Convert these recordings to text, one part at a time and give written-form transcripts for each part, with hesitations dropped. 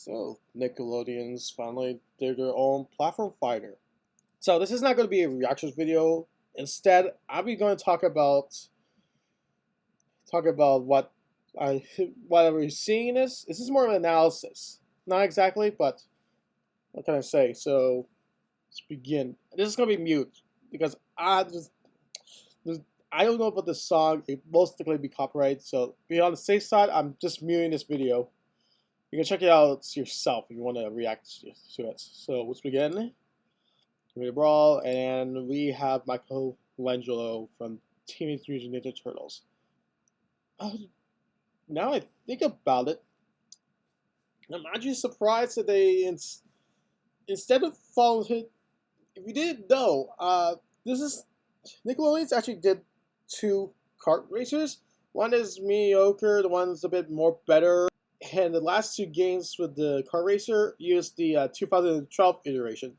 So, Nickelodeon's finally did their own platform fighter. So, this is not going to be a reactions video. Instead, I'll be going to talk about what we're seeing in this. This is more of an analysis. Not exactly, but what can I say? So, let's begin. This is going to be mute because I don't know about this song. It most likely be copyrighted. So, be on the safe side, I'm just muting this video. You can check it out yourself if you want to react to it. So let's begin. We Brawl, and we have Michelangelo from Teenage Mutant Ninja Turtles. Now I think about it, I'm actually surprised that they instead of following it. If you didn't know, this is Nickelodeon's actually did two kart racers. One is mediocre, the one's a bit more better. And the last two games with the kart racer used the 2012 iteration.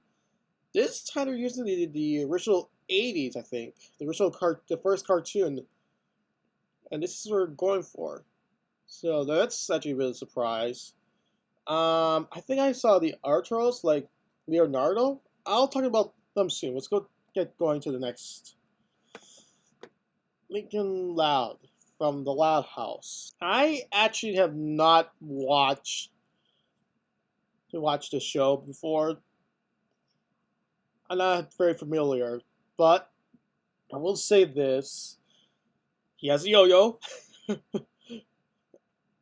This time they're using the original 80s, I think. The first cartoon. And this is what we're going for. So that's actually really a surprise. I think I saw the art turtles like Leonardo. I'll talk about them soon. Let's get going to the next. Lincoln Loud from the Loud House. I actually have not watched the show before. I'm not very familiar, but I will say this. He has a yo-yo.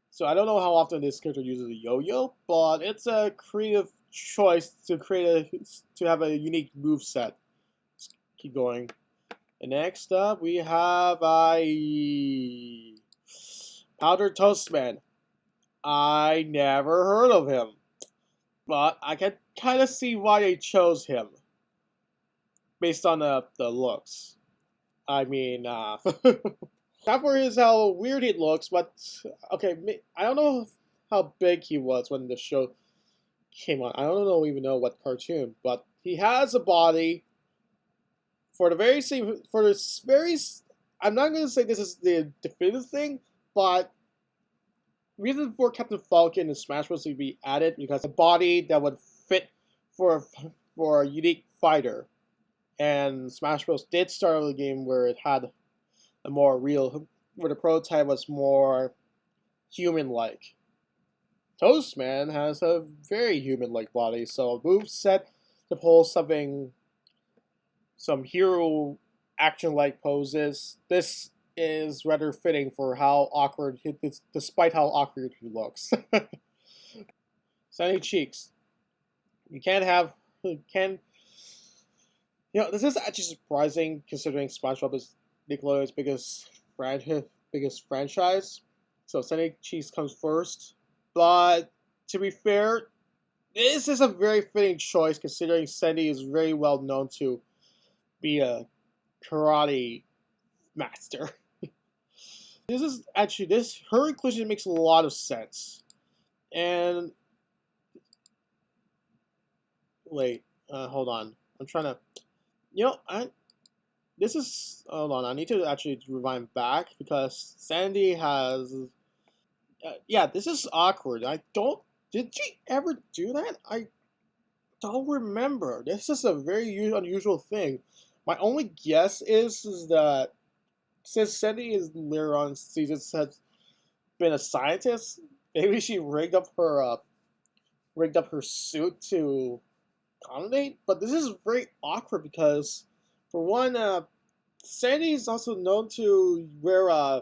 So I don't know how often this character uses a yo-yo, but it's a creative choice to have a unique move set. Let's keep going. And next up, we have Powdered Toast Man. I never heard of him, but I can kind of see why they chose him based on the looks. I mean, not for how weird he looks, but okay, I don't know how big he was when the show came on. I don't even know what cartoon, but he has a body. For this very, I'm not going to say this is the definitive thing, but reason for Captain Falcon and Smash Bros. To be added because a body that would fit for a unique fighter, and Smash Bros. Did start the game where it had a more real, where the prototype was more human-like. Toastman has a very human-like body, so a move set to pull some hero action-like poses. This is rather fitting for how awkward despite how awkward he looks. Sunny cheeks. You can. This is actually surprising considering SpongeBob is Nickelodeon's biggest franchise. So Sunny cheeks comes first, but to be fair, this is a very fitting choice considering Sandy is very well known to be a karate master. Her inclusion makes a lot of sense. And wait, hold on. I'm trying to, hold on. I need to actually rewind back because Sandy has, this is awkward. Did she ever do that? I don't remember. This is a very unusual thing. My only guess is that since Sandy is later on seasons has been a scientist, maybe she rigged up her suit to accommodate. But this is very awkward because, for one, Sandy is also known to wear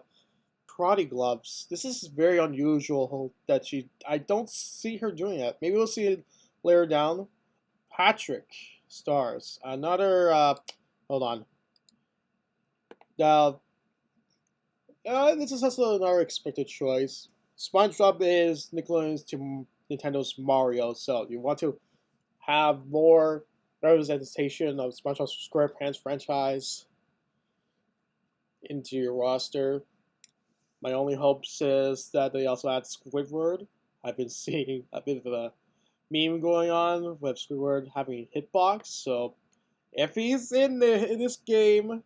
karate gloves. This is very unusual that I don't see her doing that. Maybe we'll see it later down. Patrick Stars. Another, hold on. This is also another expected choice. SpongeBob is Nickelodeon's to Nintendo's Mario, so you want to have more representation of SpongeBob's SquarePants franchise into your roster. My only hopes is that they also add Squidward. I've been seeing a bit of a meme going on with Squidward having a hitbox, so if he's in this game,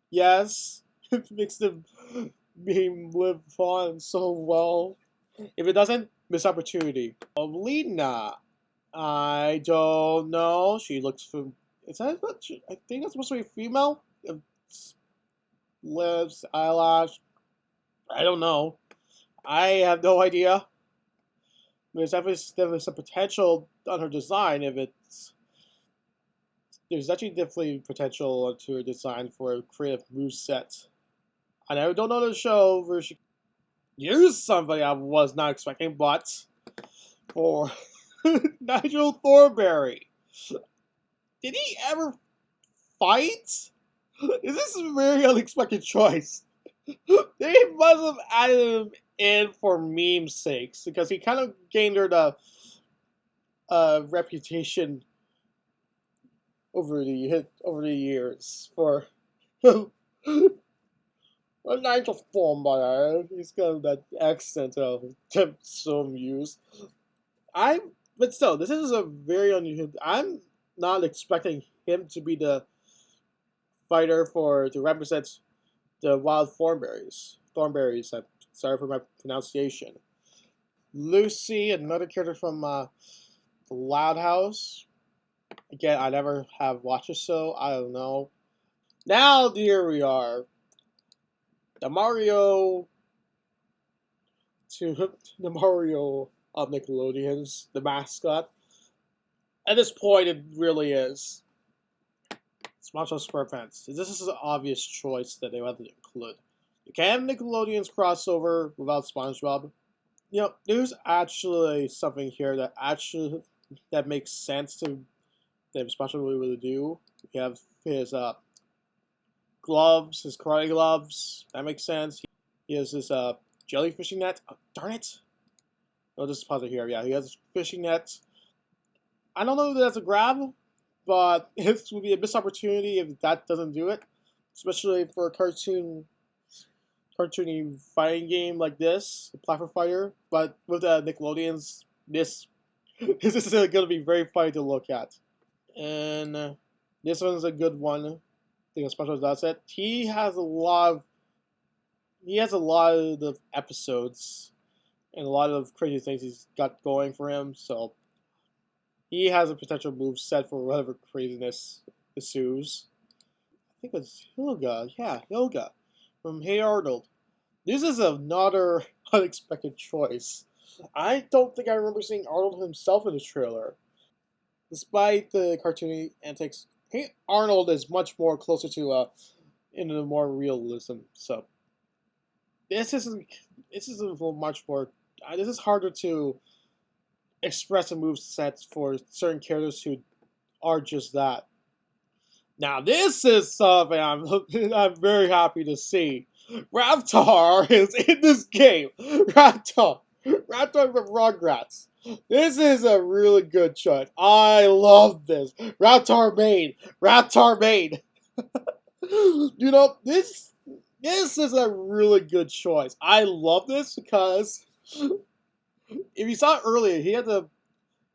yes, it makes the meme live on so well. If it doesn't, Miss Opportunity. Alina. I don't know. She looks from. Is that what I think that's supposed to be female? Lips, eyelash. I don't know. I have no idea. There's definitely some potential on her design if it's. There's actually definitely potential to her design for a creative moveset. And I don't know the show where she used somebody I was not expecting, but for Nigel Thornberry. Did he ever fight? Is this a very unexpected choice? They must have added him in for meme sakes because he kind of gained her the reputation over the years for a Nigel Thornberry. He's got that accent of so amused. But still, this is a very unusual. I'm not expecting him to be the fighter to represent the wild thornberries. Thornberries. I'm sorry for my pronunciation. Lucy, another character from the Loud House. Again, I never have watched the show. I don't know. Now, here we are. The Mario of Nickelodeon's, the mascot. At this point, it really is. SpongeBob SquarePants. This is an obvious choice that they had to include. You can't have Nickelodeon's crossover without SpongeBob. You know, there's actually something here that makes sense to that SpongeBob would really do. You have his gloves, his karate gloves. That makes sense. He has his jellyfishing net. Oh, darn it! Oh, just pause it here. Yeah, he has his fishing net. I don't know if that's a grab, but it would be a missed opportunity if that doesn't do it, especially for a cartoony fighting game like this, a platform fighter. But with Nickelodeon's, this is going to be very funny to look at. And this one's a good one. I think SpongeBob does it. He has a lot of the episodes and a lot of crazy things he's got going for him. So he has a potential move set for whatever craziness ensues. I think it's Hilga. Yeah, Hilga from Hey Arnold. This is another unexpected choice. I don't think I remember seeing Arnold himself in the trailer. Despite the cartoony antics, Hey Arnold is much more closer to into the more realism. So this is a little much more. This is harder to express a move set for certain characters who are just that. Now this is something I'm very happy to see. Raptor is in this game. Raptor from Rugrats. This is a really good choice. I love this. Raptor main. Raptor main. You know, this is a really good choice. I love this because if you saw it earlier, he has an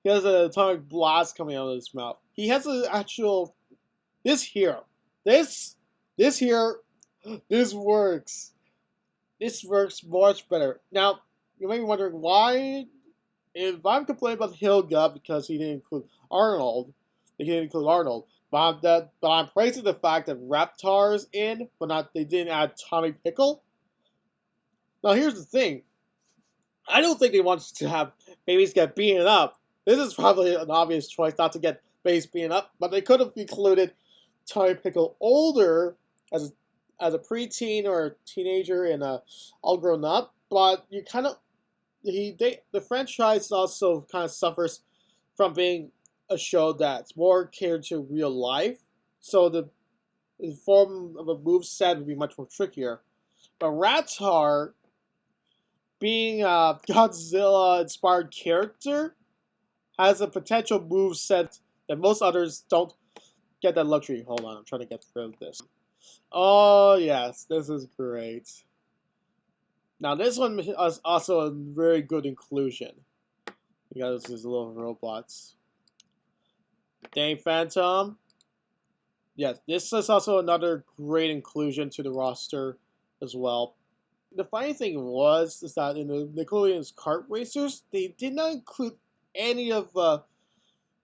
atomic blast coming out of his mouth. He has an actual this here. This here. This works. This works much better. Now, you may be wondering why. If I'm complaining about Hilga because he didn't include Arnold, but I'm praising the fact that Raptor's in, but they didn't add Tommy Pickle. Now here's the thing. I don't think they want to have babies get beaten up. This is probably an obvious choice not to get babies beaten up, but they could have included Tommy Pickle older as a preteen or a teenager and all grown up. But you kind of the franchise also kind of suffers from being a show that's more catered to real life, so the form of a move set would be much more trickier. But Ratar, being a Godzilla-inspired character, has a potential move set that most others don't get that luxury. Hold on, I'm trying to get through this. Oh yes, this is great. Now this one is also a very good inclusion. You got these little robots. Dane Phantom. Yes, this is also another great inclusion to the roster as well. the funny thing is that in the Nickelodeon's kart racers, they did not include any of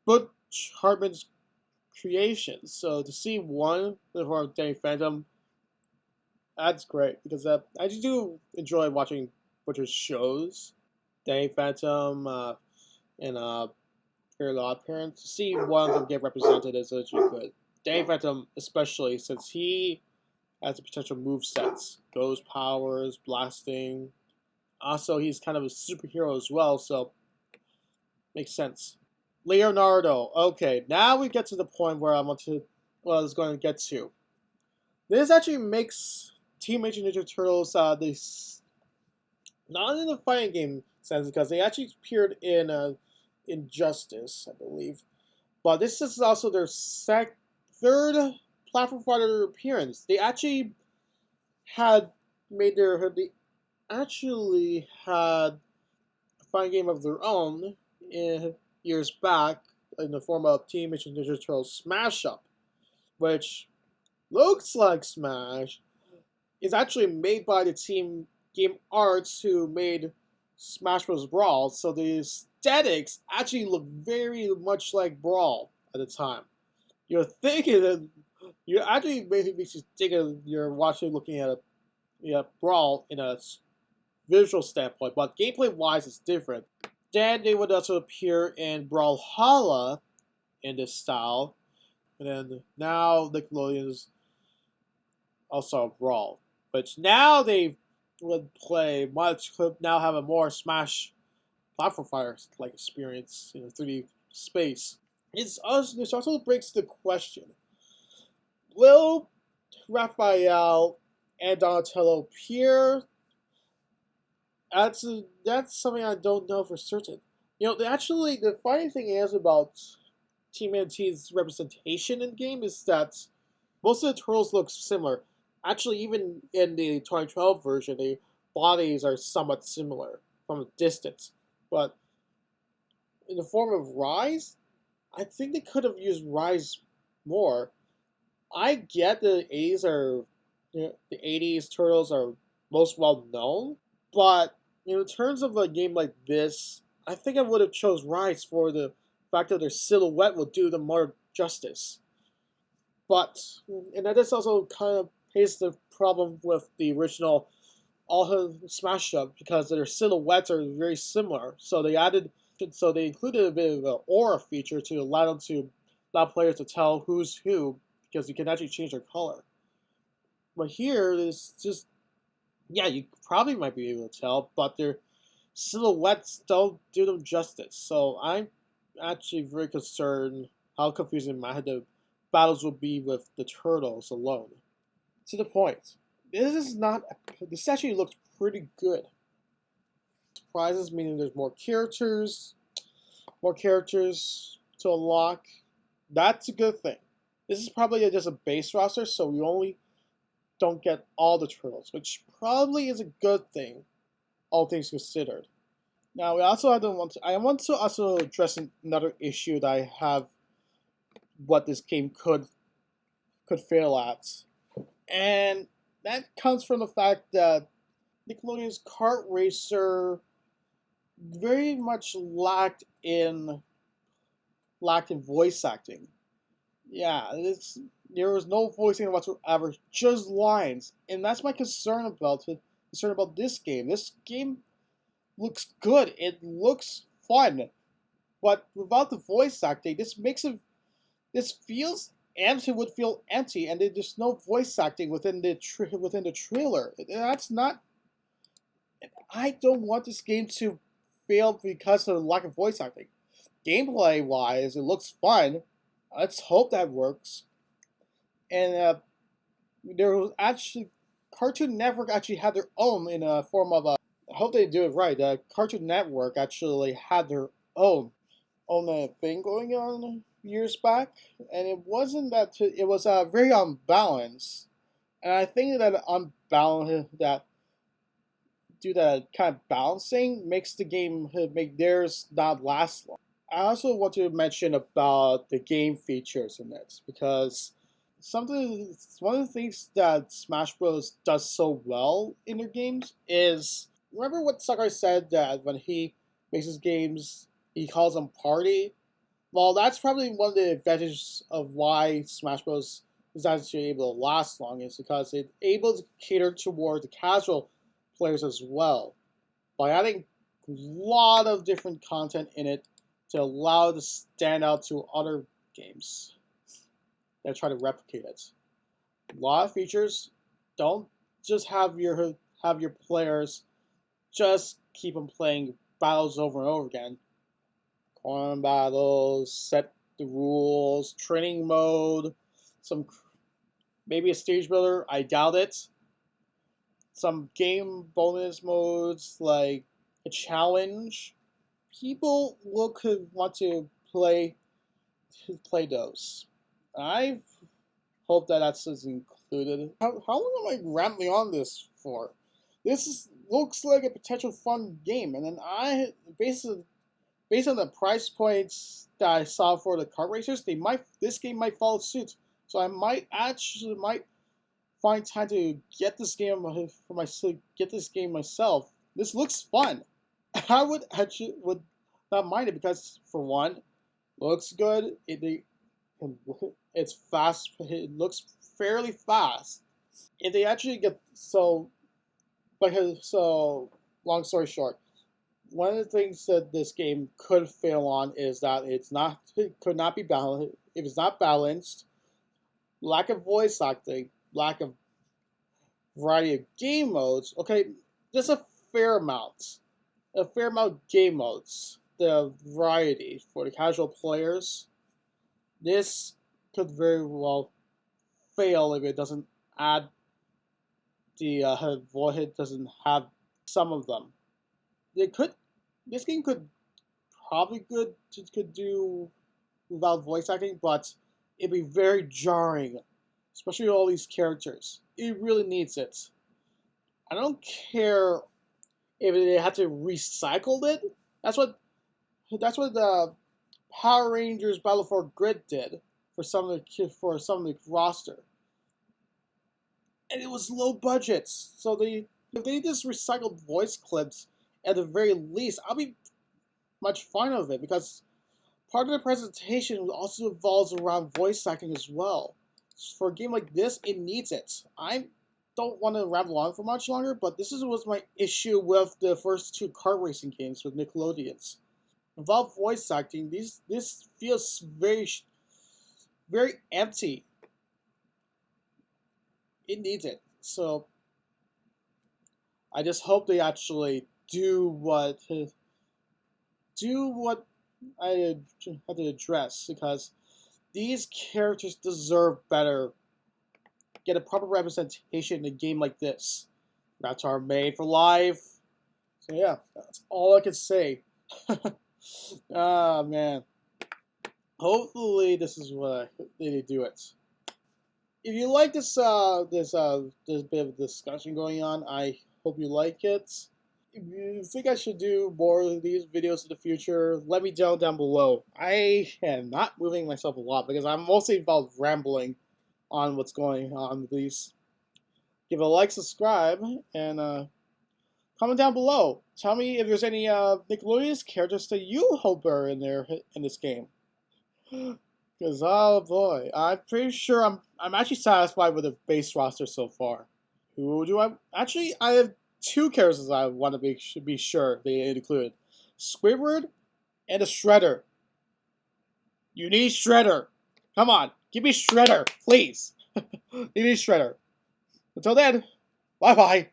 Butch Hartman's creations. So to see one from Danny Phantom, that's great because I just do enjoy watching Butcher's shows. Danny Phantom and Very Odd Parents. To see one of them get represented is actually good. Danny Phantom, especially since he has the potential move sets, ghost powers, blasting. Also, he's kind of a superhero as well, so makes sense. Leonardo. Okay, now we get to the point where I was going to get to. This actually makes Teenage Ninja Turtles this not in the fighting game sense because they actually appeared in Injustice, I believe, but this is also their third platform fighter appearance. They actually had they actually had a fighting game of their own years back in the form of Teenage Ninja Turtles Smash Up, which looks like Smash. Is actually made by the team Game Arts who made Smash Bros. Brawl, so the aesthetics actually look very much like Brawl at the time. You're thinking that you're actually basically thinking you're looking at Brawl in a visual standpoint, but gameplay wise it's different. Then they would also appear in Brawlhalla in this style, and then now Nickelodeon's also Brawl, which now they would play now have a more Smash platform fighter like experience in 3D space. This also brings the question: will Raphael and Donatello appear? That's something I don't know for certain. The funny thing is about Team NT's representation in game is that most of the turtles look similar. Actually, even in the 2012 version, the bodies are somewhat similar from a distance. But in the form of Rise, I think they could have used Rise more. I get the 80s turtles are most well known, but in terms of a game like this, I think I would have chose Rise for the fact that their silhouette will do them more justice. But and that is also kind of pays the problem with the original All Smash Up because their silhouettes are very similar. So they included a bit of an aura feature to allow players to tell who's who because you can actually change their color. But here it's just you probably might be able to tell, but their silhouettes don't do them justice. So I'm actually very concerned how confusing the battles will be with the turtles alone. To the point, this actually looks pretty good. Surprises meaning there's more characters to unlock. That's a good thing. This is probably just a base roster, so we only don't get all the turtles, which probably is a good thing, all things considered. Now, I want to also address another issue that I have. What this game could fail at, and that comes from the fact that Nickelodeon's kart racer very much lacked in voice acting. There was no voicing whatsoever, just lines, and that's my concern about this game. This game looks good. It looks fun, but without the voice acting, this feels empty. Would feel empty, and there's no voice acting within the trailer. That's not. I don't want this game to fail because of the lack of voice acting. Gameplay wise, it looks fun. Let's hope that works. And there was actually Cartoon Network actually had their own in a form of a. I hope they do it right. Cartoon Network actually had their own thing going on years back, and it wasn't that it was very unbalanced, and I think that kind of balancing makes the game make theirs not last long. I also want to mention about the game features in it because something. One of the things that Smash Bros. Does so well in their games is, remember what Sakurai said that when he makes his games, he calls them party. Well, that's probably one of the advantages of why Smash Bros. Is actually able to last long, is because it's able to cater toward the casual players as well by adding a lot of different content in it to allow it to stand out to other games that try to replicate it. A lot of features. Don't just have your players just keep them playing battles over and over again. Corner battles, set the rules, training mode, some maybe a stage builder. I doubt it. Some game bonus modes like a challenge. People could want to play those. I hope that that's included. How long am I rambling on this for? Looks like a potential fun game, and then based on the price points that I saw for the kart racers, this game might follow suit. So I might find time to get this game for myself. Get this game myself. This looks fun. I would not mind it because, for one, looks good. It's fast. It looks fairly fast. If they actually get so long story short, one of the things that this game could fail on is that it could not be balanced. If it's not balanced, lack of voice acting, lack of variety of game modes. Okay, just a fair amount of game modes. The variety for the casual players. This could very well fail if it doesn't add it doesn't have some of them. This game could probably could do without voice acting, but it'd be very jarring, especially with all these characters. It really needs it. I don't care if they had to recycle it. That's what the Power Rangers Battle for Grid did for some of the roster, and it was low budgets. So if they just recycled voice clips at the very least, I'll be much fine with it because part of the presentation also involves around voice acting as well. For a game like this, it needs it. I don't want to ramble on for much longer, but was my issue with the first two kart racing games with Nickelodeons. Without voice acting, this feels very empty. It needs it. So I just hope they actually do what I had to address, because these characters deserve better. Get a proper representation in a game like this. Rats are made for life. So yeah, that's all I can say. Ah, man. Hopefully this is what they do it. If you like this bit of discussion going on, I hope you like it. If you think I should do more of these videos in the future, let me know down below. I am not moving myself a lot because I'm mostly about rambling on what's going on with these. Give it a like, subscribe, and comment down below. Tell me if there's any Nickelodeon characters that you hope are in this game. Because, oh boy, I'm pretty sure I'm actually satisfied with the base roster so far. Who do I... Actually, I have two characters I want to be sure they include. Squidward and a Shredder. You need Shredder. Come on, give me Shredder, please. You need Shredder. Until then, bye-bye.